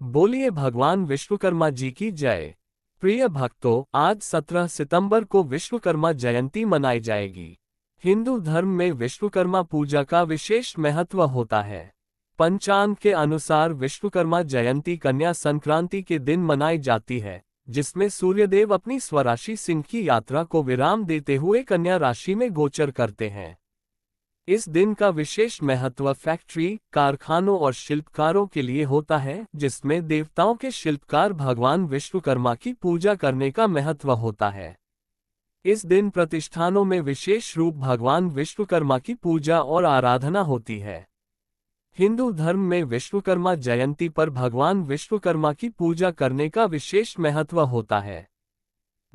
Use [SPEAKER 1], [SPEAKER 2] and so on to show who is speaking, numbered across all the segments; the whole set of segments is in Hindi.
[SPEAKER 1] बोलिए भगवान विश्वकर्मा जी की जय। प्रिय भक्तों, आज 17 सितंबर को विश्वकर्मा जयंती मनाई जाएगी। हिंदू धर्म में विश्वकर्मा पूजा का विशेष महत्व होता है। पंचांग के अनुसार विश्वकर्मा जयंती कन्या संक्रांति के दिन मनाई जाती है, जिसमें सूर्यदेव अपनी स्वराशि सिंह की यात्रा को विराम देते हुए कन्या राशि में गोचर करते हैं। इस दिन का विशेष महत्व फैक्ट्री, कारखानों और शिल्पकारों के लिए होता है, जिसमें देवताओं के शिल्पकार भगवान विश्वकर्मा की पूजा करने का महत्व होता है। इस दिन प्रतिष्ठानों में विशेष रूप भगवान विश्वकर्मा की पूजा और आराधना होती है। हिंदू धर्म में विश्वकर्मा जयंती पर भगवान विश्वकर्मा की पूजा करने का विशेष महत्व होता है।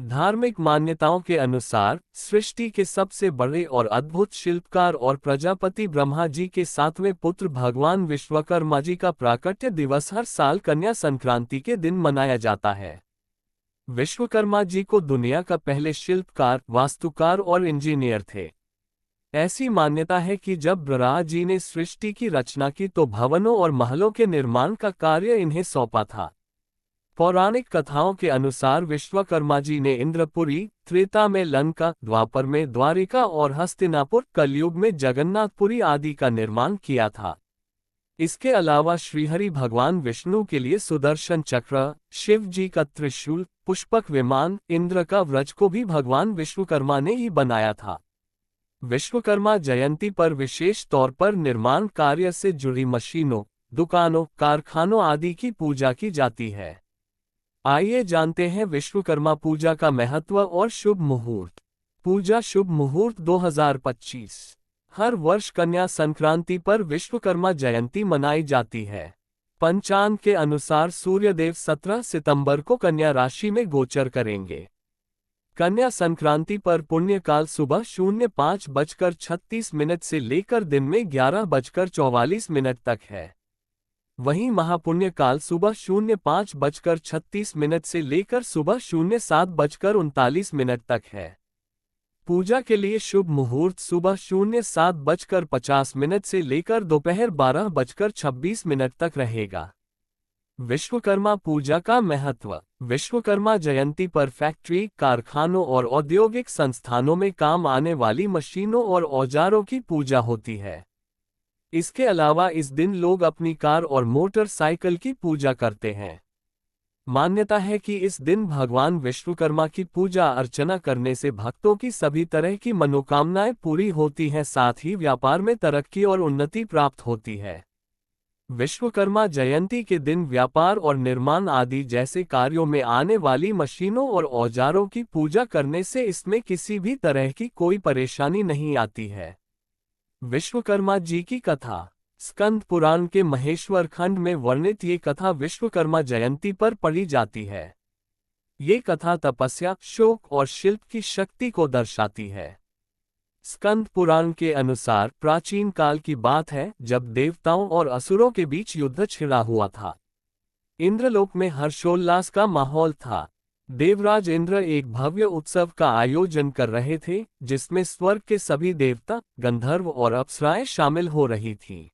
[SPEAKER 1] धार्मिक मान्यताओं के अनुसार सृष्टि के सबसे बड़े और अद्भुत शिल्पकार और प्रजापति ब्रह्मा जी के 7वें पुत्र भगवान विश्वकर्मा जी का प्राकट्य दिवस हर साल कन्या संक्रांति के दिन मनाया जाता है। विश्वकर्मा जी को दुनिया का पहले शिल्पकार, वास्तुकार और इंजीनियर थे। ऐसी मान्यता है कि जब ब्रह्मा जी ने सृष्टि की रचना की तो भवनों और महलों के निर्माण का कार्य इन्हें सौंपा था। पौराणिक कथाओं के अनुसार विश्वकर्मा जी ने इंद्रपुरी, त्रेता में लंका, द्वापर में द्वारिका और हस्तिनापुर, कलयुग में जगन्नाथपुरी आदि का निर्माण किया था। इसके अलावा श्रीहरि भगवान विष्णु के लिए सुदर्शन चक्र, शिव जी का त्रिशूल, पुष्पक विमान, इंद्र का व्रज को भी भगवान विश्वकर्मा ने ही बनाया था। विश्वकर्मा जयंती पर विशेष तौर पर निर्माण कार्य से जुड़ी मशीनों, दुकानों, कारखानों आदि की पूजा की जाती है। आइए जानते हैं विश्वकर्मा पूजा का महत्व और शुभ मुहूर्त। पूजा शुभ मुहूर्त 2025। हर वर्ष कन्या संक्रांति पर विश्वकर्मा जयंती मनाई जाती है। पंचांग के अनुसार सूर्यदेव 17 सितंबर को कन्या राशि में गोचर करेंगे। कन्या संक्रांति पर पुण्यकाल सुबह 05:36 से लेकर दिन में 11:44 तक है। वहीं महापुण्यकाल सुबह 05:36 से लेकर सुबह 07:39 तक है। पूजा के लिए शुभ मुहूर्त सुबह 07:50 से लेकर दोपहर 12:26 तक रहेगा। विश्वकर्मा पूजा का महत्व। विश्वकर्मा जयंती पर फैक्ट्री, कारखानों और औद्योगिक संस्थानों में काम आने वाली मशीनों और औजारों की पूजा होती है। इसके अलावा इस दिन लोग अपनी कार और मोटरसाइकिल की पूजा करते हैं। मान्यता है कि इस दिन भगवान विश्वकर्मा की पूजा अर्चना करने से भक्तों की सभी तरह की मनोकामनाएं पूरी होती हैं, साथ ही व्यापार में तरक्की और उन्नति प्राप्त होती है। विश्वकर्मा जयंती के दिन व्यापार और निर्माण आदि जैसे कार्यों में आने वाली मशीनों और औजारों की पूजा करने से इसमें किसी भी तरह की कोई परेशानी नहीं आती है। विश्वकर्मा जी की कथा। स्कंद पुराण के महेश्वर खंड में वर्णित ये कथा विश्वकर्मा जयंती पर पढ़ी जाती है। ये कथा तपस्या, शोक और शिल्प की शक्ति को दर्शाती है। स्कंद पुराण के अनुसार प्राचीन काल की बात है, जब देवताओं और असुरों के बीच युद्ध छिड़ा हुआ था। इंद्रलोक में हर्षोल्लास का माहौल था। देवराज इंद्र एक भव्य उत्सव का आयोजन कर रहे थे, जिसमें स्वर्ग के सभी देवता, गंधर्व और अप्सराएं शामिल हो रही थीं।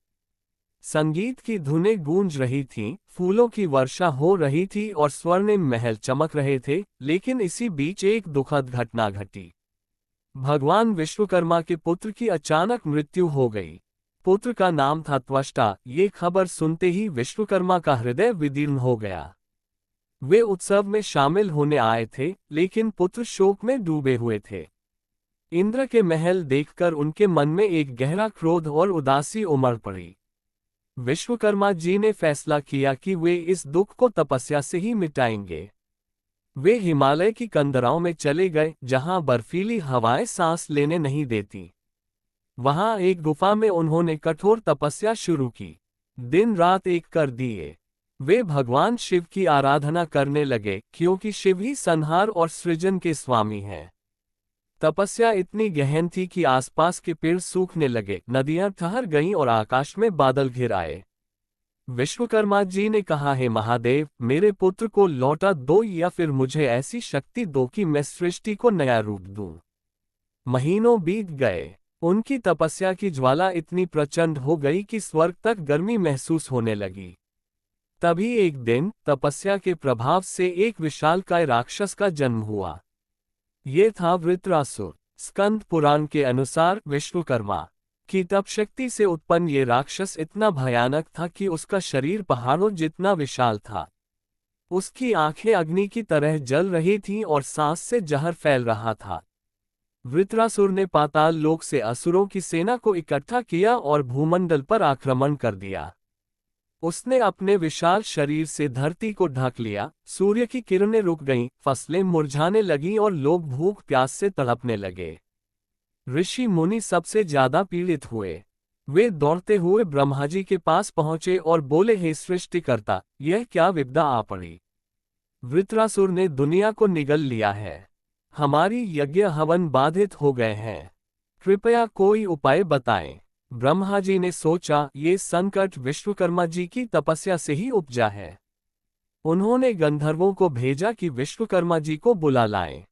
[SPEAKER 1] संगीत की धुनें गूंज रही थीं, फूलों की वर्षा हो रही थी और स्वर्णिम महल चमक रहे थे, लेकिन इसी बीच एक दुखद घटना घटी। भगवान विश्वकर्मा के पुत्र की अचानक मृत्यु हो गई। पुत्र का नाम था त्वष्टा। ये खबर सुनते ही विश्वकर्मा का हृदय विदीर्ण हो गया। वे उत्सव में शामिल होने आए थे, लेकिन पुत्र शोक में डूबे हुए थे। इंद्र के महल देखकर उनके मन में एक गहरा क्रोध और उदासी उमड़ पड़ी। विश्वकर्मा जी ने फैसला किया कि वे इस दुख को तपस्या से ही मिटाएंगे। वे हिमालय की कंदराओं में चले गए, जहां बर्फीली हवाएं सांस लेने नहीं देती। वहां एक गुफा में उन्होंने कठोर तपस्या शुरू की। दिन रात एक कर दिए। वे भगवान शिव की आराधना करने लगे, क्योंकि शिव ही संहार और सृजन के स्वामी हैं। तपस्या इतनी गहन थी कि आसपास के पेड़ सूखने लगे, नदियां ठहर गईं और आकाश में बादल घिर आए। विश्वकर्मा जी ने कहा, हे महादेव, मेरे पुत्र को लौटा दो या फिर मुझे ऐसी शक्ति दो कि मैं सृष्टि को नया रूप दूं। महीनों बीत गए। उनकी तपस्या की ज्वाला इतनी प्रचंड हो गई कि स्वर्ग तक गर्मी महसूस होने लगी। तभी एक दिन तपस्या के प्रभाव से एक विशालकाय राक्षस का जन्म हुआ। ये था वृत्रासुर। स्कंद पुराण के अनुसार विश्वकर्मा की तपशक्ति से उत्पन्न ये राक्षस इतना भयानक था कि उसका शरीर पहाड़ों जितना विशाल था। उसकी आंखें अग्नि की तरह जल रही थीं और सांस से जहर फैल रहा था। वृत्रासुर ने पाताल लोक से असुरों की सेना को इकट्ठा किया और भूमंडल पर आक्रमण कर दिया। उसने अपने विशाल शरीर से धरती को ढक लिया, सूर्य की किरणें रुक गईं, फसलें मुरझाने लगीं और लोग भूख प्यास से तड़पने लगे। ऋषि मुनि सबसे ज्यादा पीड़ित हुए। वे दौड़ते हुए ब्रह्मा जी के पास पहुंचे और बोले, हे सृष्टिकर्ता, यह क्या विपदा आ पड़ी। वृत्रासुर ने दुनिया को निगल लिया है। हमारी यज्ञ हवन बाधित हो गए हैं। कृपया कोई उपाय बताएं। ब्रह्मा जी ने सोचा, ये संकट विश्वकर्मा जी की तपस्या से ही उपजा है। उन्होंने गंधर्वों को भेजा कि विश्वकर्मा जी को बुला लाएं।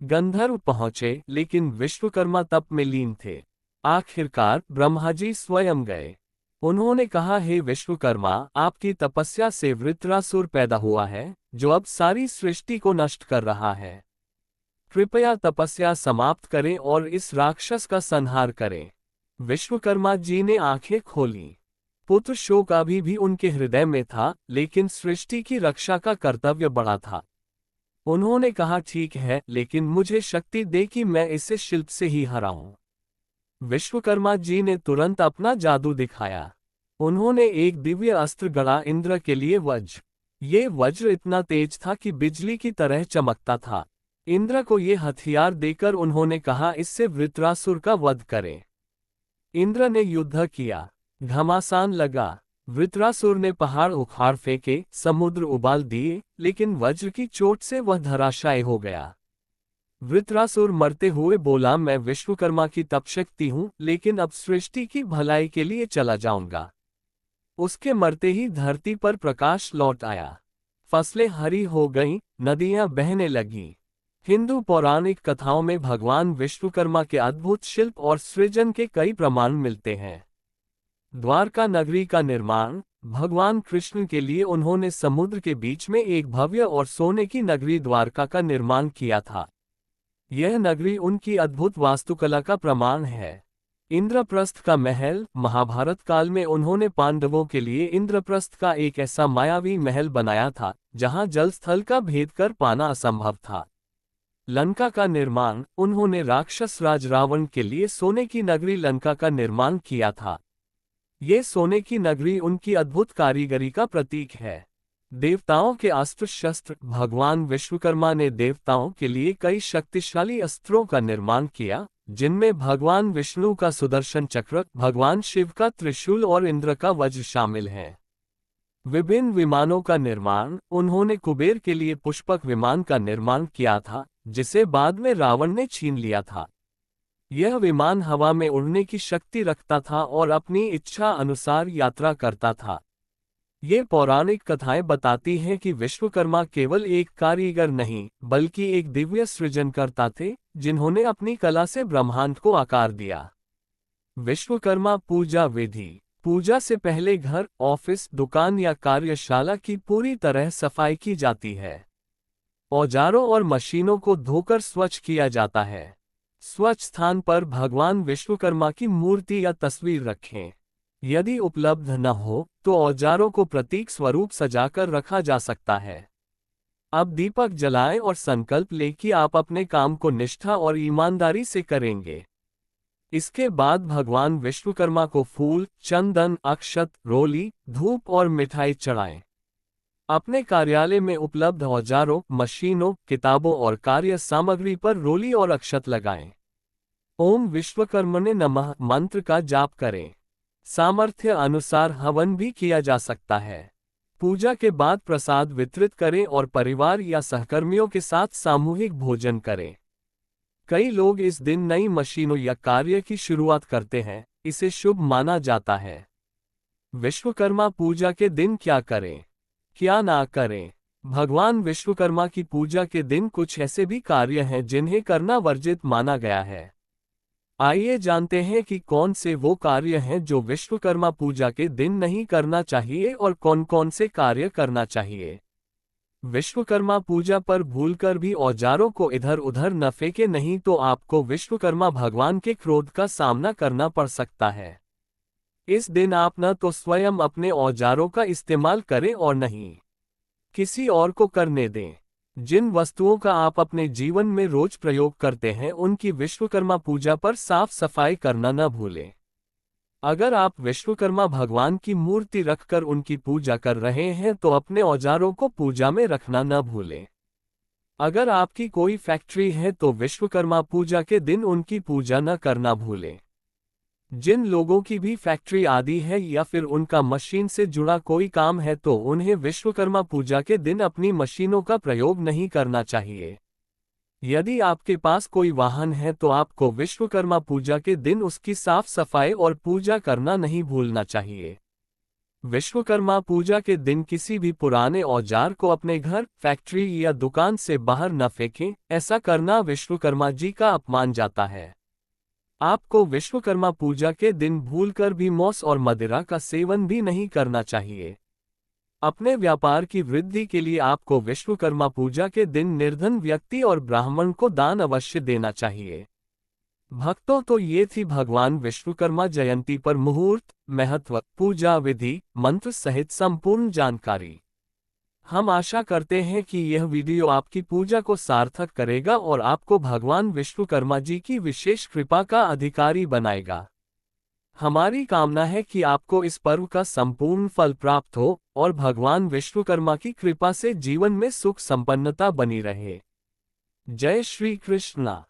[SPEAKER 1] गंधर्व पहुंचे, लेकिन विश्वकर्मा तप में लीन थे। आखिरकार ब्रह्मा जी स्वयं गए। उन्होंने कहा, हे विश्वकर्मा, आपकी तपस्या से वृत्रासुर पैदा हुआ है, जो अब सारी सृष्टि को नष्ट कर रहा है। कृपया तपस्या समाप्त करें और इस राक्षस का संहार करें। विश्वकर्मा जी ने आंखें खोलीं। पुत्र शोक अभी भी उनके हृदय में था, लेकिन सृष्टि की रक्षा का कर्तव्य बड़ा था। उन्होंने कहा, ठीक है, लेकिन मुझे शक्ति दे कि मैं इसे शिल्प से ही हराऊं। विश्वकर्मा जी ने तुरंत अपना जादू दिखाया। उन्होंने एक दिव्य अस्त्र गढ़ा, इंद्र के लिए वज्र। ये वज्र इतना तेज था कि बिजली की तरह चमकता था। इंद्र को ये हथियार देकर उन्होंने कहा, इससे वृत्रासुर का वध करें। इंद्र ने युद्ध किया। घमासान लगा। वृत्रासुर ने पहाड़ उखाड़ फेंके, समुद्र उबाल दिए, लेकिन वज्र की चोट से वह धराशायी हो गया। वृत्रासुर मरते हुए बोला, मैं विश्वकर्मा की तपशक्ति हूं, लेकिन अब सृष्टि की भलाई के लिए चला जाऊंगा। उसके मरते ही धरती पर प्रकाश लौट आया। फसलें हरी हो गईं, नदियां बहने लगीं। हिंदू पौराणिक कथाओं में भगवान विश्वकर्मा के अद्भुत शिल्प और सृजन के कई प्रमाण मिलते हैं। द्वारका नगरी का निर्माण भगवान कृष्ण के लिए उन्होंने समुद्र के बीच में एक भव्य और सोने की नगरी द्वारका का निर्माण किया था। यह नगरी उनकी अद्भुत वास्तुकला का प्रमाण है। इंद्रप्रस्थ का महल महाभारत काल में उन्होंने पांडवों के लिए इंद्रप्रस्थ का एक ऐसा मायावी महल बनाया था, जहां जल स्थल का भेद कर पाना असंभव था। लंका का निर्माण उन्होंने राक्षस राज रावण के लिए सोने की नगरी लंका का निर्माण किया था। ये सोने की नगरी उनकी अद्भुत कारीगरी का प्रतीक है। देवताओं के अस्त्र शस्त्र भगवान विश्वकर्मा ने देवताओं के लिए कई शक्तिशाली अस्त्रों का निर्माण किया, जिनमें भगवान विष्णु का सुदर्शन चक्र, भगवान शिव का त्रिशूल और इंद्र का वज्र शामिल हैं। विभिन्न विमानों का निर्माण उन्होंने कुबेर के लिए पुष्पक विमान का निर्माण किया था, जिसे बाद में रावण ने छीन लिया था। यह विमान हवा में उड़ने की शक्ति रखता था और अपनी इच्छा अनुसार यात्रा करता था। ये पौराणिक कथाएं बताती हैं कि विश्वकर्मा केवल एक कारीगर नहीं, बल्कि एक दिव्य सृजनकर्ता थे, जिन्होंने अपनी कला से ब्रह्मांड को आकार दिया। विश्वकर्मा पूजा विधि। पूजा से पहले घर, ऑफिस, दुकान या कार्यशाला की पूरी तरह सफाई की जाती है। औजारों और मशीनों को धोकर स्वच्छ किया जाता है। स्वच्छ स्थान पर भगवान विश्वकर्मा की मूर्ति या तस्वीर रखें। यदि उपलब्ध न हो तो औजारों को प्रतीक स्वरूप सजाकर रखा जा सकता है। अब दीपक जलाएं और संकल्प लें कि आप अपने काम को निष्ठा और ईमानदारी से करेंगे। इसके बाद भगवान विश्वकर्मा को फूल, चंदन, अक्षत, रोली, धूप और मिठाई चढ़ाएं। अपने कार्यालय में उपलब्ध औजारों, मशीनों, किताबों और कार्य सामग्री पर रोली और अक्षत लगाएं। ओम विश्वकर्मणे नमः मंत्र का जाप करें। सामर्थ्य अनुसार हवन भी किया जा सकता है। पूजा के बाद प्रसाद वितरित करें और परिवार या सहकर्मियों के साथ सामूहिक भोजन करें। कई लोग इस दिन नई मशीनों या कार्य की शुरुआत करते हैं, इसे शुभ माना जाता है। विश्वकर्मा पूजा के दिन क्या करें, क्या ना करें। भगवान विश्वकर्मा की पूजा के दिन कुछ ऐसे भी कार्य हैं जिन्हें करना वर्जित माना गया है। आइए जानते हैं कि कौन से वो कार्य हैं जो विश्वकर्मा पूजा के दिन नहीं करना चाहिए और कौन कौन से कार्य करना चाहिए। विश्वकर्मा पूजा पर भूलकर भी औजारों को इधर उधर न फेंके, नहीं तो आपको विश्वकर्मा भगवान के क्रोध का सामना करना पड़ सकता है। इस दिन आप न तो स्वयं अपने औजारों का इस्तेमाल करें और नहीं किसी और को करने दें। जिन वस्तुओं का आप अपने जीवन में रोज प्रयोग करते हैं उनकी विश्वकर्मा पूजा पर साफ सफाई करना न भूलें। अगर आप विश्वकर्मा भगवान की मूर्ति रखकर उनकी पूजा कर रहे हैं तो अपने औजारों को पूजा में रखना न भूलें। अगर आपकी कोई फैक्ट्री है तो विश्वकर्मा पूजा के दिन उनकी पूजा न करना भूलें। जिन लोगों की भी फैक्ट्री आदि है या फिर उनका मशीन से जुड़ा कोई काम है तो उन्हें विश्वकर्मा पूजा के दिन अपनी मशीनों का प्रयोग नहीं करना चाहिए। यदि आपके पास कोई वाहन है तो आपको विश्वकर्मा पूजा के दिन उसकी साफ सफाई और पूजा करना नहीं भूलना चाहिए। विश्वकर्मा पूजा के दिन किसी भी पुराने औजार को अपने घर, फैक्ट्री या दुकान से बाहर न फेंकें, ऐसा करना विश्वकर्मा जी का अपमान जाता है। आपको विश्वकर्मा पूजा के दिन भूलकर भी मांस और मदिरा का सेवन भी नहीं करना चाहिए। अपने व्यापार की वृद्धि के लिए आपको विश्वकर्मा पूजा के दिन निर्धन व्यक्ति और ब्राह्मण को दान अवश्य देना चाहिए। भक्तों, तो ये थी भगवान विश्वकर्मा जयंती पर मुहूर्त, महत्व, पूजा विधि, मंत्र सहित संपूर्ण जानकारी। हम आशा करते हैं कि यह वीडियो आपकी पूजा को सार्थक करेगा और आपको भगवान विश्वकर्मा जी की विशेष कृपा का अधिकारी बनाएगा। हमारी कामना है कि आपको इस पर्व का संपूर्ण फल प्राप्त हो और भगवान विश्वकर्मा की कृपा से जीवन में सुख संपन्नता बनी रहे। जय श्री कृष्णा।